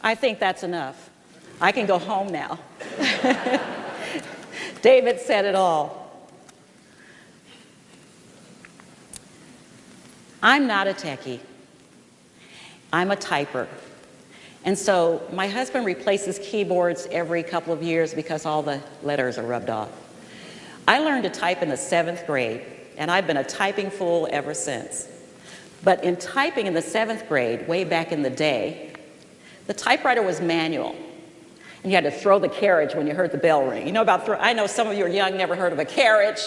I think that's enough. I can go home now. David said it all. I'm not a techie. I'm a typer. And so my husband replaces keyboards every couple of years because all the letters are rubbed off. I learned to type in the 7th grade, and I've been a typing fool ever since. But in typing in the 7th grade, way back in the day, the typewriter was manual. And you had to throw the carriage when you heard the bell ring. You know about I know some of you are young, never heard of a carriage.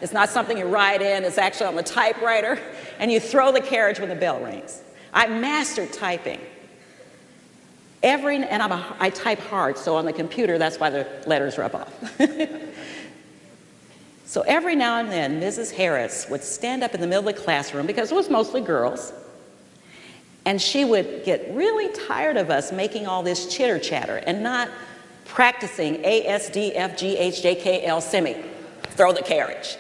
It's not something you write in, it's actually on the typewriter. And you throw the carriage when the bell rings. I mastered typing. I type hard, so on the computer, that's why the letters rub off. So every now and then, Mrs. Harris would stand up in the middle of the classroom, because it was mostly girls, and she would get really tired of us making all this chitter chatter and not practicing A, S, D, F, G, H, J, K, L, semi. Throw the carriage.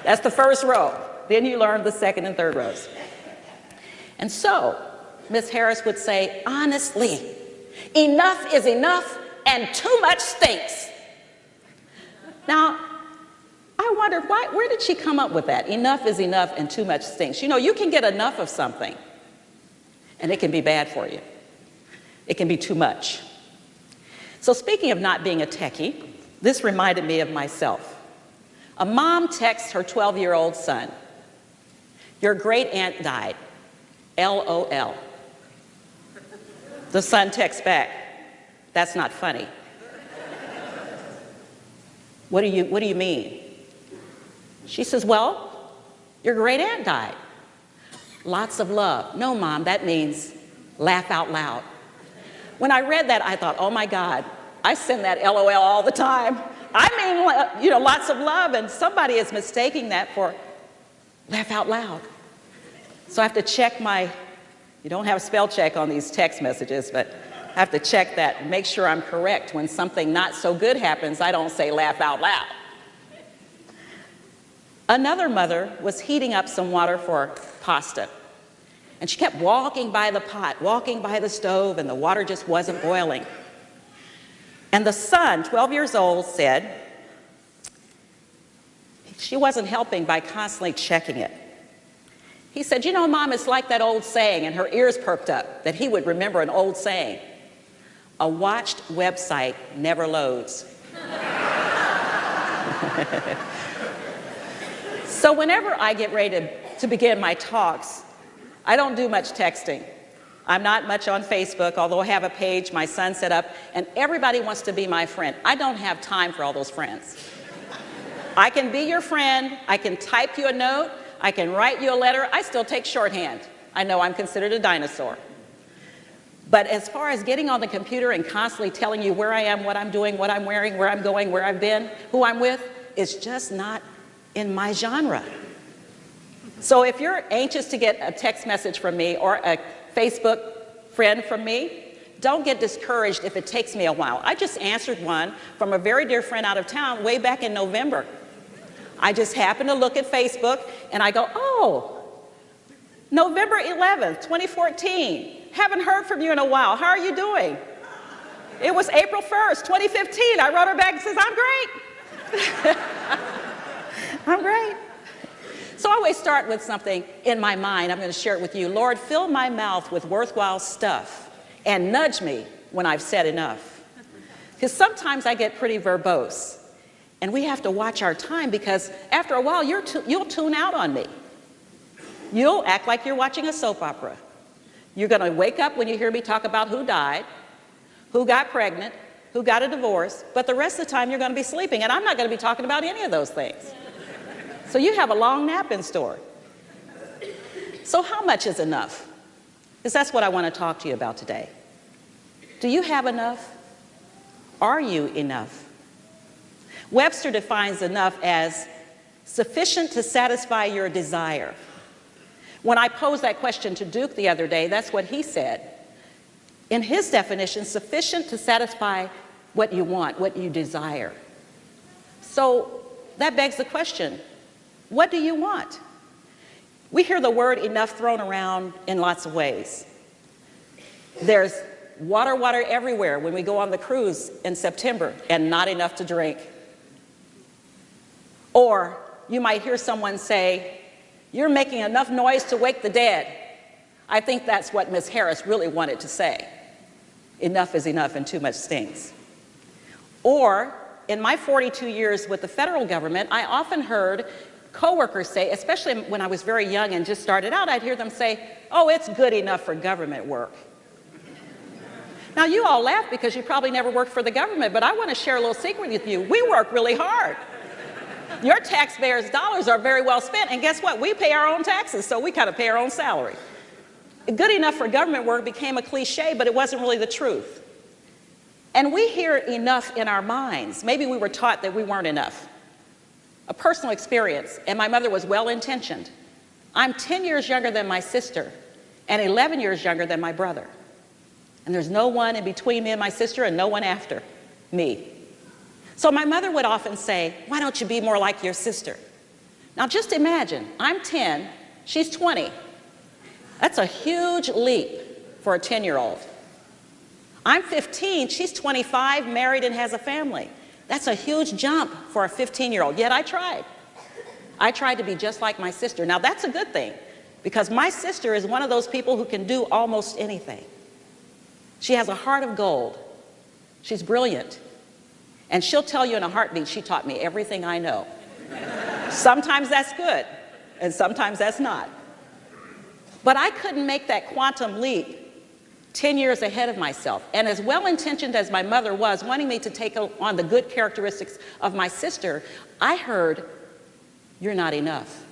That's the first row. Then you learn the second and third rows. And so, Miss Harris would say, honestly, enough is enough and too much stinks. Now, I wondered, where did she come up with that? Enough is enough and too much stinks. You know, you can get enough of something, and it can be bad for you. It can be too much. So speaking of not being a techie, this reminded me of myself. A mom texts her 12-year-old son, "Your great aunt died. LOL." The son texts back, "That's not funny." What do you mean? She says, "Well, your great aunt died. Lots of love." "No, Mom, that means laugh out loud." When I read that, I thought, oh my God, I send that LOL all the time. I mean, lots of love, and somebody is mistaking that for laugh out loud. So I have to check you don't have spell check on these text messages, but I have to check that and make sure I'm correct. When something not so good happens, I don't say laugh out loud. Another mother was heating up some water for pasta, and she kept walking by the pot, walking by the stove, and the water just wasn't boiling. And the son, 12 years old, said she wasn't helping by constantly checking it. He said, "You know, Mom, it's like that old saying," and her ears perked up, that he would remember an old saying, "A watched website never loads." So whenever I get ready to begin my talks, I don't do much texting. I'm not much on Facebook, although I have a page my son set up, and everybody wants to be my friend. I don't have time for all those friends. I can be your friend, I can type you a note, I can write you a letter. I still take shorthand. I know I'm considered a dinosaur. But as far as getting on the computer and constantly telling you where I am, what I'm doing, what I'm wearing, where I'm going, where I've been, who I'm with, it's just not in my genre. So if you're anxious to get a text message from me or a Facebook friend from me, don't get discouraged if it takes me a while. I just answered one from a very dear friend out of town way back in November. I just happened to look at Facebook and I go, oh, November 11th, 2014. Haven't heard from you in a while. How are you doing? It was April 1st, 2015. I wrote her back and says, I'm great. I'm great. So I always start with something in my mind. I'm going to share it with you. Lord, fill my mouth with worthwhile stuff and nudge me when I've said enough. Because sometimes I get pretty verbose. And we have to watch our time because after a while, you'll tune out on me. You'll act like you're watching a soap opera. You're going to wake up when you hear me talk about who died, who got pregnant, who got a divorce, but the rest of the time you're going to be sleeping, and I'm not going to be talking about any of those things. So you have a long nap in store. So how much is enough? Because that's what I want to talk to you about today. Do you have enough? Are you enough? Webster defines enough as sufficient to satisfy your desire. When I posed that question to Duke the other day, that's what he said. In his definition, sufficient to satisfy what you want, what you desire. So that begs the question, what do you want? We hear the word enough thrown around in lots of ways. There's water everywhere when we go on the cruise in September and not enough to drink. Or you might hear someone say, "You're making enough noise to wake the dead." I think that's what Ms. Harris really wanted to say. Enough is enough and too much stings. Or in my 42 years with the federal government, I often heard coworkers say, especially when I was very young and just started out, I'd hear them say, "Oh, it's good enough for government work." Now, you all laugh because you probably never worked for the government, but I want to share a little secret with you. We work really hard. Your taxpayers' dollars are very well spent, and guess what? We pay our own taxes, so we kind of pay our own salary. Good enough for government work became a cliche, but it wasn't really the truth. And we hear enough in our minds. Maybe we were taught that we weren't enough. A personal experience, and my mother was well-intentioned. I'm 10 years younger than my sister and 11 years younger than my brother. And there's no one in between me and my sister and no one after me. So my mother would often say, "Why don't you be more like your sister?" Now just imagine, I'm 10, she's 20. That's a huge leap for a 10-year-old. I'm 15, she's 25, married and has a family. That's a huge jump for a 15-year-old, yet I tried. I tried to be just like my sister. Now that's a good thing, because my sister is one of those people who can do almost anything. She has a heart of gold. She's brilliant. And she'll tell you in a heartbeat, she taught me everything I know. Sometimes that's good, and sometimes that's not. But I couldn't make that quantum leap 10 years ahead of myself. And as well-intentioned as my mother was, wanting me to take on the good characteristics of my sister, I heard, "You're not enough."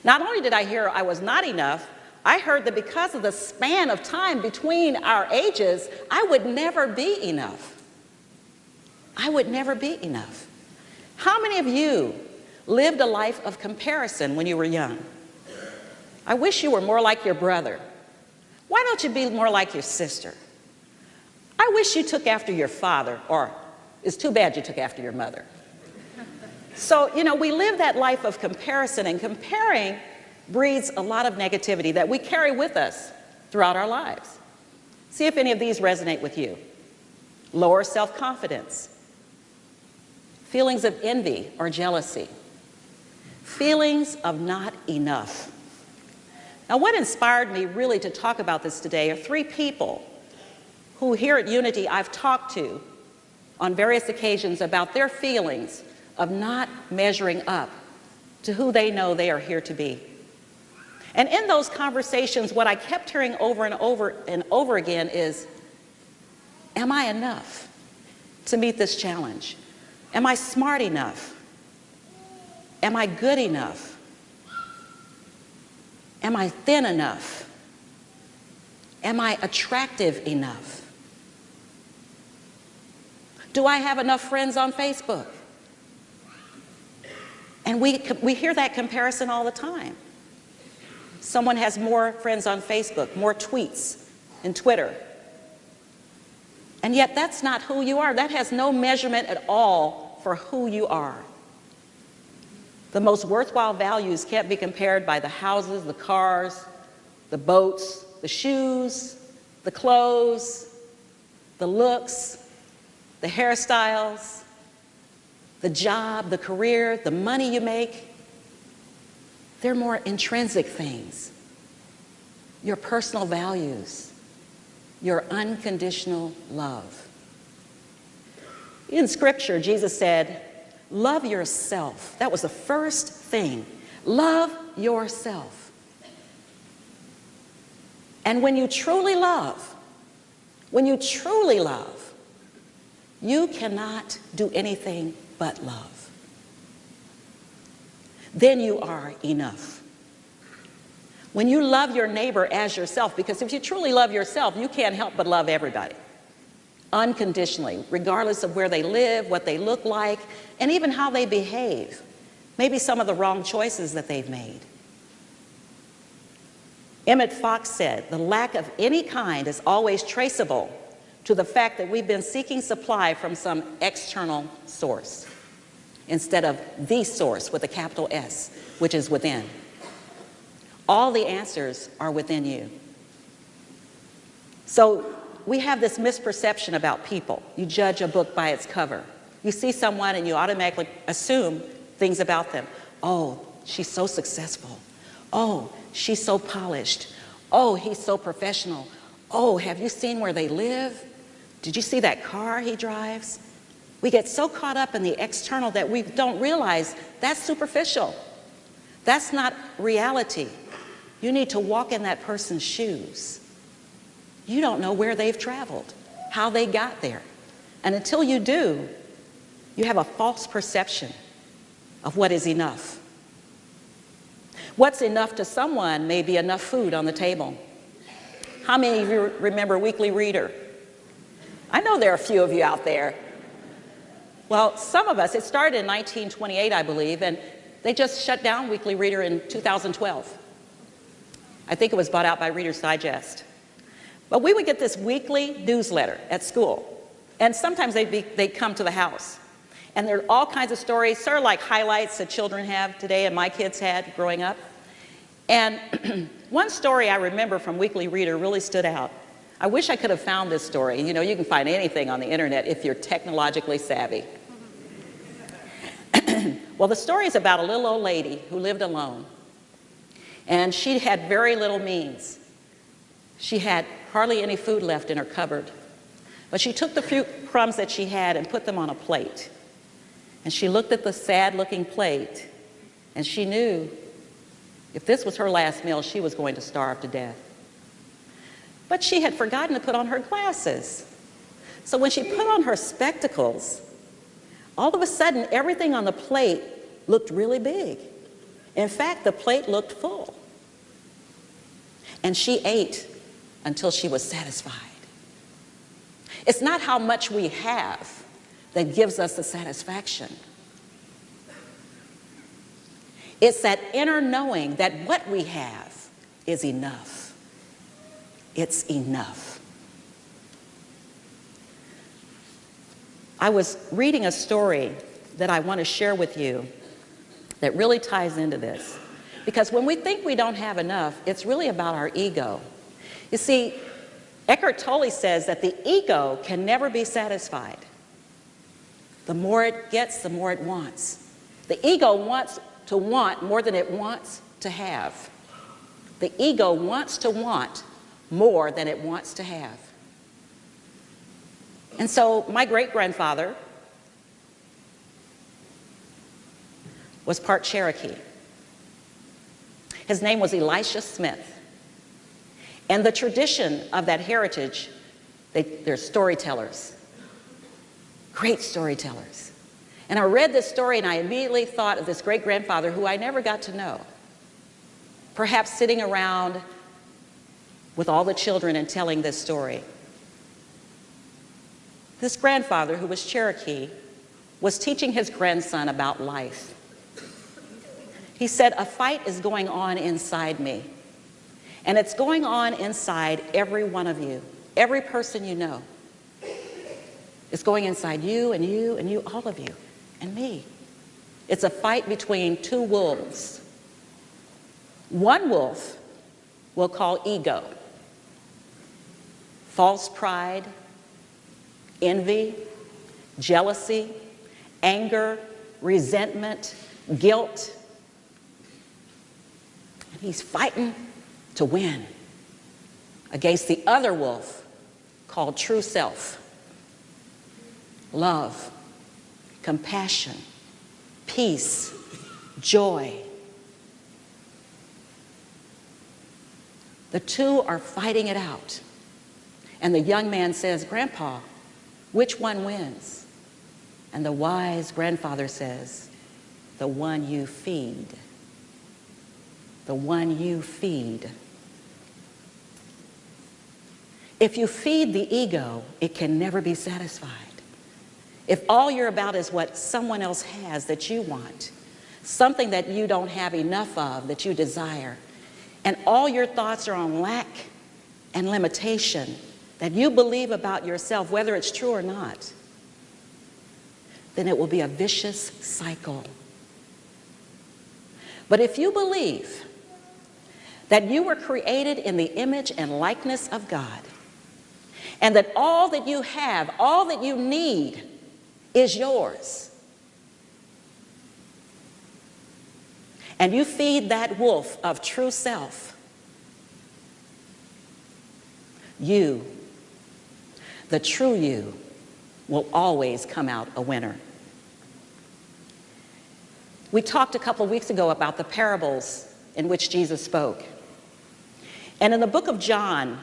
Not only did I hear I was not enough, I heard that because of the span of time between our ages, I would never be enough. I would never be enough. How many of you lived a life of comparison when you were young? I wish you were more like your brother. Why don't you be more like your sister? I wish you took after your father, or it's too bad you took after your mother. So, we live that life of comparison, and comparing breeds a lot of negativity that we carry with us throughout our lives. See if any of these resonate with you. Lower self-confidence, feelings of envy or jealousy, feelings of not enough. Now, what inspired me really to talk about this today are 3 people who here at Unity I've talked to on various occasions about their feelings of not measuring up to who they know they are here to be. And in those conversations, what I kept hearing over and over and over again is, am I enough to meet this challenge? Am I smart enough? Am I good enough? Am I thin enough? Am I attractive enough? Do I have enough friends on Facebook? And we hear that comparison all the time. Someone has more friends on Facebook, more tweets and Twitter. And yet that's not who you are. That has no measurement at all for who you are. The most worthwhile values can't be compared by the houses, the cars, the boats, the shoes, the clothes, the looks, the hairstyles, the job, the career, the money you make. They're more intrinsic things. Your personal values, your unconditional love. In Scripture, Jesus said, love yourself. That was the first thing. Love yourself. And when you truly love, you cannot do anything but love. Then you are enough. When you love your neighbor as yourself, because if you truly love yourself, you can't help but love everybody, unconditionally, regardless of where they live, what they look like, and even how they behave, maybe some of the wrong choices that they've made. Emmett Fox said, the lack of any kind is always traceable to the fact that we've been seeking supply from some external source instead of the source with a capital S, which is within. All the answers are within you. So we have this misperception about people. You judge a book by its cover. You see someone and you automatically assume things about them. Oh, she's so successful. Oh, she's so polished. Oh, he's so professional. Oh, have you seen where they live? Did you see that car he drives? We get so caught up in the external that we don't realize that's superficial. That's not reality. You need to walk in that person's shoes. You don't know where they've traveled, how they got there. And until you do, you have a false perception of what is enough. What's enough to someone may be enough food on the table. How many of you remember Weekly Reader? I know there are a few of you out there. Well, some of us, it started in 1928, I believe, and they just shut down Weekly Reader in 2012. I think it was bought out by Reader's Digest. But we would get this weekly newsletter at school, and sometimes they'd come to the house. And there are all kinds of stories, sort of like highlights that children have today and my kids had growing up. And one story I remember from Weekly Reader really stood out. I wish I could have found this story. You know, you can find anything on the internet if you're technologically savvy. Well, the story is about a little old lady who lived alone. And she had very little means. She had hardly any food left in her cupboard. But she took the few crumbs that she had and put them on a plate. And she looked at the sad-looking plate, and she knew if this was her last meal, she was going to starve to death. But she had forgotten to put on her glasses. So when she put on her spectacles, all of a sudden, everything on the plate looked really big. In fact, the plate looked full. And she ate until she was satisfied. It's not how much we have that gives us the satisfaction. It's that inner knowing that what we have is enough. It's enough. I was reading a story that I want to share with you that really ties into this. Because when we think we don't have enough, it's really about our ego. You see, Eckhart Tolle says that the ego can never be satisfied. The more it gets, the more it wants. The ego wants to want more than it wants to have. The ego wants to want more than it wants to have. And so my great-grandfather was part Cherokee. His name was Elisha Smith. And the tradition of that heritage, they're storytellers, great storytellers. And I read this story and I immediately thought of this great-grandfather who I never got to know, perhaps sitting around with all the children and telling this story. This grandfather, who was Cherokee, was teaching his grandson about life. He said, "A fight is going on inside me. And it's going on inside every one of you, every person you know. It's going inside you and you and you, all of you, and me. It's a fight between two wolves. One wolf we'll call ego, false pride, envy, jealousy, anger, resentment, guilt. And he's fighting to win against the other wolf called true self. Love, compassion, peace, joy. The two are fighting it out. And the young man says, "Grandpa, which one wins?" And the wise grandfather says, "The one you feed. The one you feed." If you feed the ego, it can never be satisfied. If all you're about is what someone else has that you want, something that you don't have enough of that you desire, and all your thoughts are on lack and limitation that you believe about yourself, whether it's true or not, then it will be a vicious cycle. But if you believe that you were created in the image and likeness of God, and that all that you have, all that you need is yours. And you feed that wolf of true self, you, the true you, will always come out a winner. We talked a couple of weeks ago about the parables in which Jesus spoke. And in the book of John,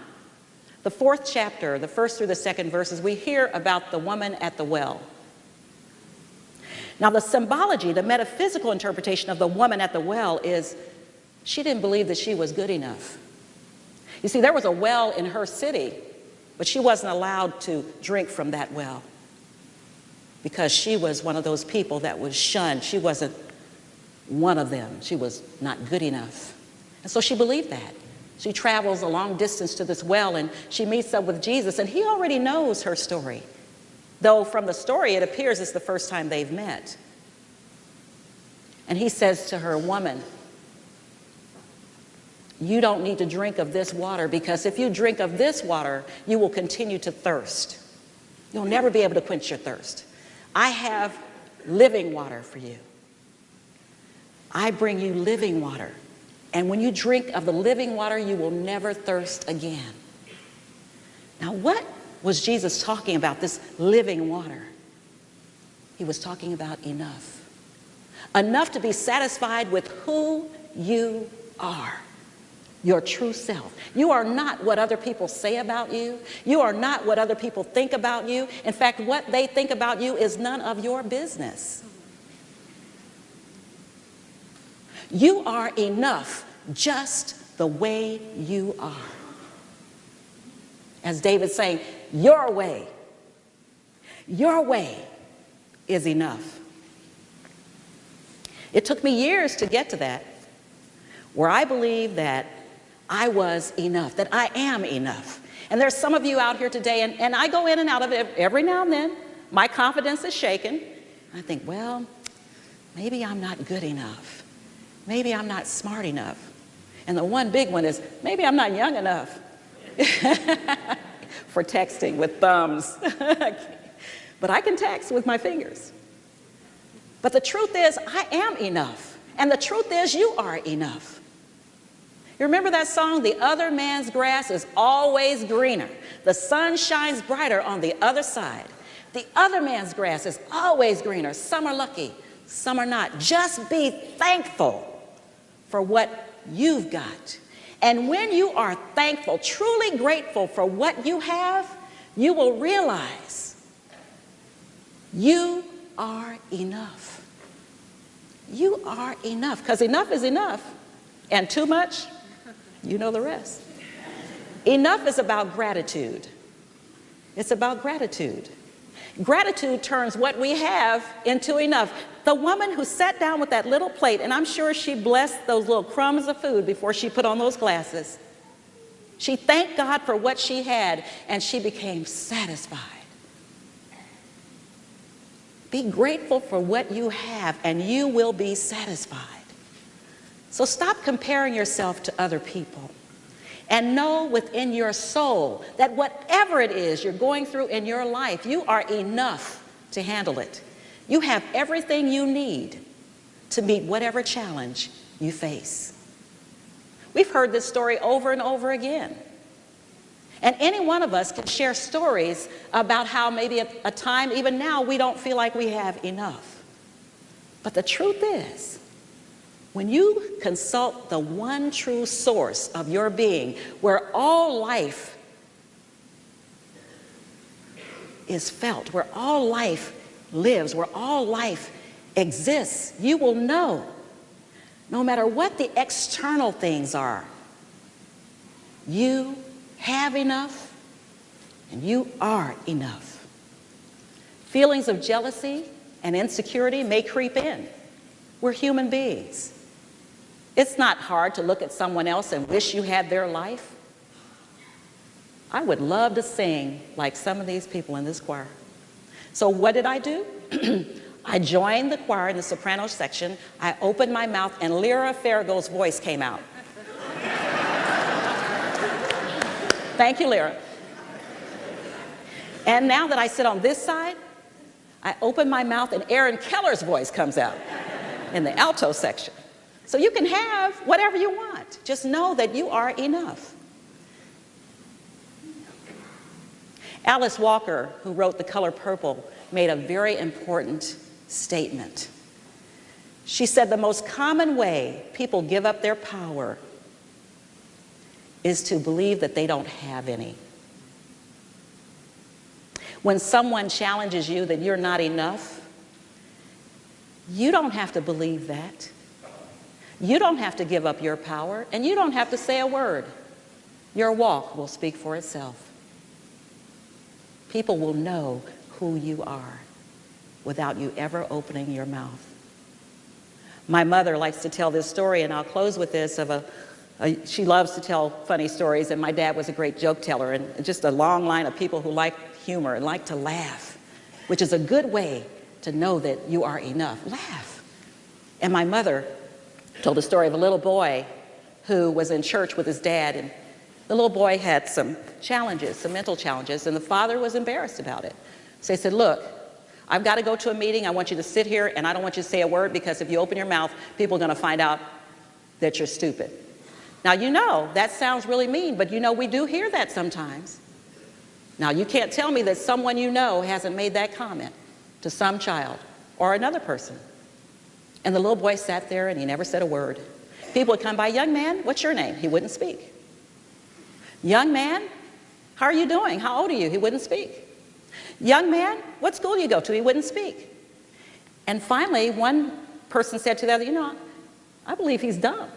the 4th chapter, the 1st through the 2nd verses, we hear about the woman at the well. Now, the symbology, the metaphysical interpretation of the woman at the well is she didn't believe that she was good enough. You see, there was a well in her city, but she wasn't allowed to drink from that well because she was one of those people that was shunned. She wasn't one of them. She was not good enough. And so she believed that. She travels a long distance to this well and she meets up with Jesus, and he already knows her story. Though from the story it appears it's the first time they've met. And he says to her, "Woman, you don't need to drink of this water, because if you drink of this water, you will continue to thirst. You'll never be able to quench your thirst. I have living water for you. I bring you living water. And when you drink of the living water, you will never thirst again." Now, what was Jesus talking about, this living water? He was talking about enough. Enough to be satisfied with who you are, your true self. You are not what other people say about you. You are not what other people think about you. In fact, what they think about you is none of your business. You are enough just the way you are. As David's saying, your way is enough. It took me years to get to that, where I believe that I was enough, that I am enough. And there's some of you out here today, and I go in and out of it every now and then. My confidence is shaken. I think, well, maybe I'm not good enough. Maybe I'm not smart enough. And the one big one is, maybe I'm not young enough for texting with thumbs. But I can text with my fingers. But the truth is, I am enough. And the truth is, you are enough. You remember that song, "The other man's grass is always greener. The sun shines brighter on the other side. The other man's grass is always greener. Some are lucky, some are not. Just be thankful for what you've got. And when you are thankful, truly grateful for what you have, you will realize you are enough. You are enough, because enough is enough, and too much, you know the rest. Enough is about gratitude. It's about gratitude. Gratitude turns what we have into enough. The woman who sat down with that little plate, and I'm sure she blessed those little crumbs of food before she put on those glasses. She thanked God for what she had, and she became satisfied. Be grateful for what you have, and you will be satisfied. So stop comparing yourself to other people. And know within your soul that whatever it is you're going through in your life, you are enough to handle it. You have everything you need to meet whatever challenge you face. We've heard this story over and over again. And any one of us can share stories about how maybe at a time, even now, we don't feel like we have enough. But the truth is, when you consult the one true source of your being, where all life is felt, where all life lives, where all life exists, you will know, no matter what the external things are, you have enough and you are enough. Feelings of jealousy and insecurity may creep in. We're human beings. It's not hard to look at someone else and wish you had their life. I would love to sing like some of these people in this choir. So what did I do? I joined the choir in the soprano section. I opened my mouth and Lyra Farragut's voice came out. Thank you, Lyra. And now that I sit on this side, I open my mouth and Aaron Keller's voice comes out in the alto section. So you can have whatever you want. Just know that you are enough. Alice Walker, who wrote The Color Purple, made a very important statement. She said the most common way people give up their power is to believe that they don't have any. When someone challenges you that you're not enough, you don't have to believe that. You don't have to give up your power, and you don't have to say a word. Your walk will speak for itself. People will know who you are without you ever opening your mouth. My mother likes to tell this story, and I'll close with this, she loves to tell funny stories, and my dad was a great joke teller, and just a long line of people who like humor and like to laugh, which is a good way to know that you are enough. Laugh. And my mother told a story of a little boy who was in church with his dad, and the little boy had some challenges, some mental challenges, and the father was embarrassed about it. So he said, look, I've got to go to a meeting. I want you to sit here, and I don't want you to say a word, because if you open your mouth, people are going to find out that you're stupid. Now, you know, that sounds really mean, but you know, we do hear that sometimes. Now, you can't tell me that someone you know hasn't made that comment to some child or another person. And the little boy sat there and he never said a word. People would come by, young man, what's your name? He wouldn't speak. Young man, how are you doing? How old are you? He wouldn't speak. Young man, what school do you go to? He wouldn't speak. And finally, one person said to the other, you know, I believe he's dumb.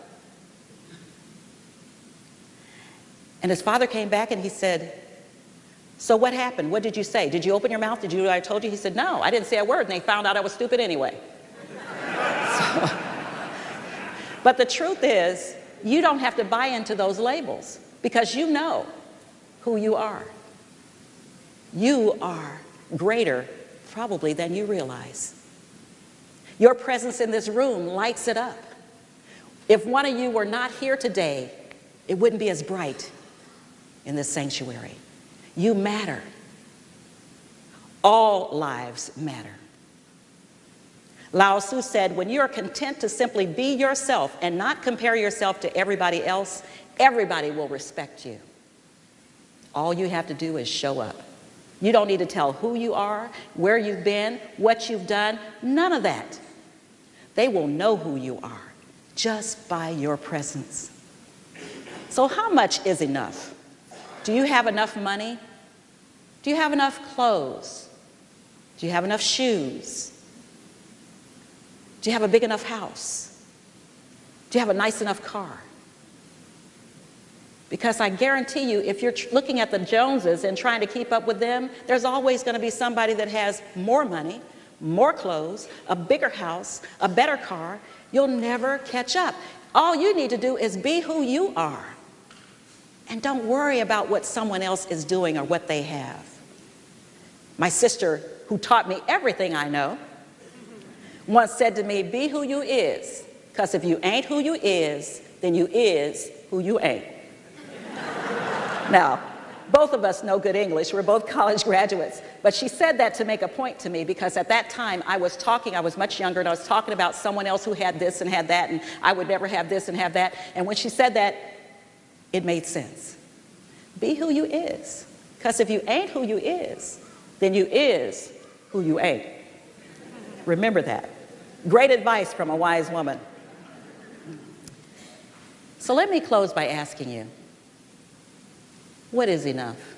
And his father came back and he said, so what happened? What did you say? Did you open your mouth? Did you do what I told you? He said, no, I didn't say a word, and they found out I was stupid anyway. But the truth is, you don't have to buy into those labels, because you know who you are. You are greater, probably, than you realize. Your presence in this room lights it up. If one of you were not here today, it wouldn't be as bright in this sanctuary. You matter. All lives matter. Lao Tzu said, when you are content to simply be yourself and not compare yourself to everybody else, everybody will respect you. All you have to do is show up. You don't need to tell who you are, where you've been, what you've done, none of that. They will know who you are just by your presence. So how much is enough? Do you have enough money? Do you have enough clothes? Do you have enough shoes? Do you have a big enough house? Do you have a nice enough car? Because I guarantee you, if you're looking at the Joneses and trying to keep up with them, there's always going to be somebody that has more money, more clothes, a bigger house, a better car. You'll never catch up. All you need to do is be who you are. And don't worry about what someone else is doing or what they have. My sister, who taught me everything I know, once said to me, be who you is, because if you ain't who you is, then you is who you ain't. Now, both of us know good English. We're both college graduates. But she said that to make a point to me, because at that time I was much younger, and I was talking about someone else who had this and had that, and I would never have this and have that. And when she said that, it made sense. Be who you is, because if you ain't who you is, then you is who you ain't. Remember that. Great advice from a wise woman. So let me close by asking you, what is enough?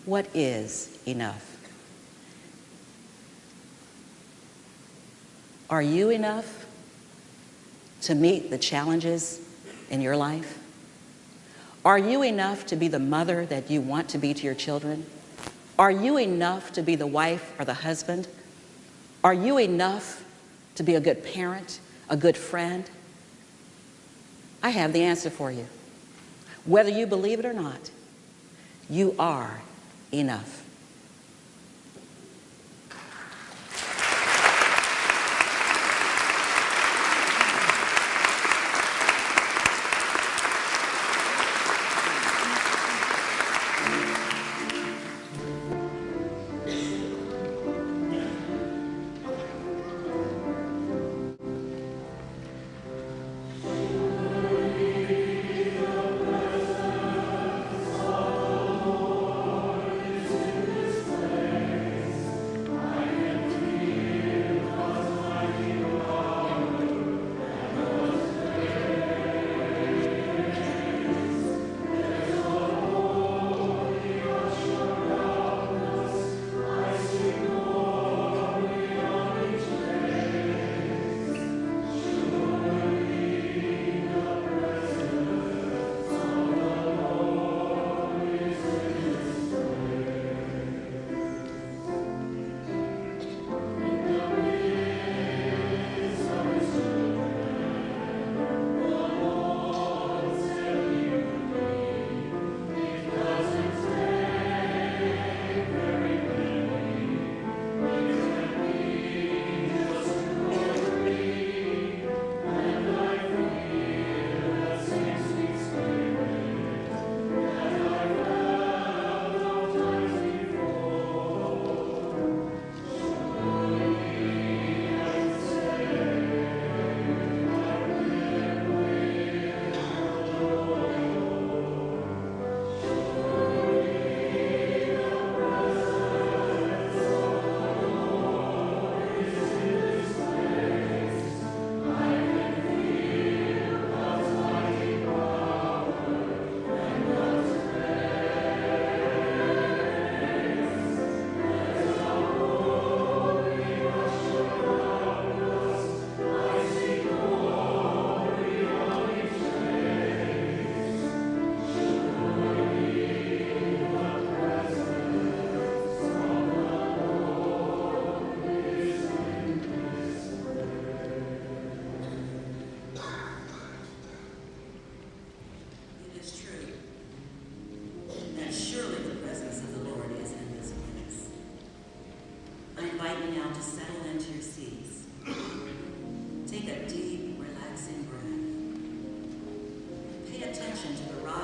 What is enough? Are you enough to meet the challenges in your life? Are you enough to be the mother that you want to be to your children? Are you enough to be the wife or the husband? Are you enough to be a good parent, a good friend? I have the answer for you. Whether you believe it or not, you are enough.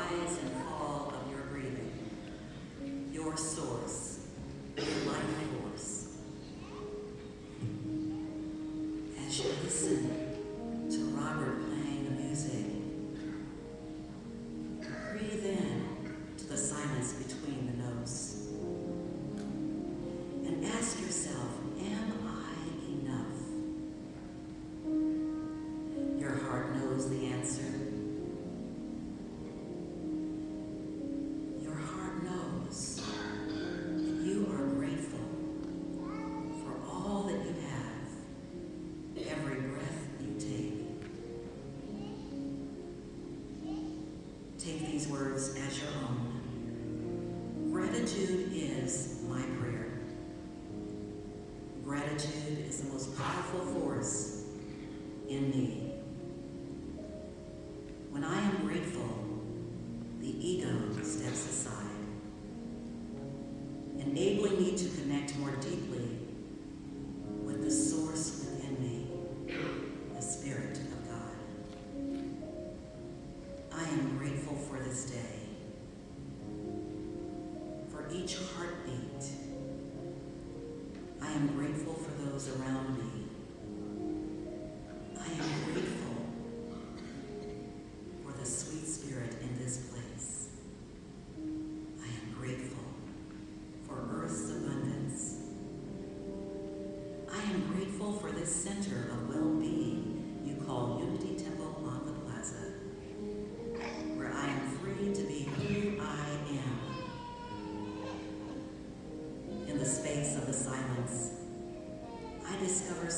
rise and fall of your breathing, your source, your life force. As you listen to Robert playing the music, breathe in to the silence between the notes and ask yourself, am I enough? Your heart knows the answer. Your heart knows that you are grateful for all that you have, every breath you take. Take these words as your own. Gratitude is my prayer. Gratitude is the most powerful force in me. When I am grateful, the ego steps aside, enabling me to connect more deeply with the source within me, the Spirit of God. I am grateful for this day, for each heartbeat. I am grateful for those around me. I am grateful for the sweet spirit in this place. I am grateful for Earth's abundance. I am grateful for this center of well-being you call Unity Temple on the Plaza, where I am free to be who I am. In the space of the silence, I discover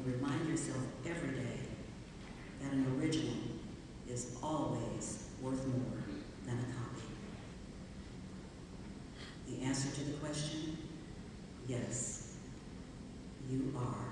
and remind yourself every day that an original is always worth more than a copy. The answer to the question, yes, you are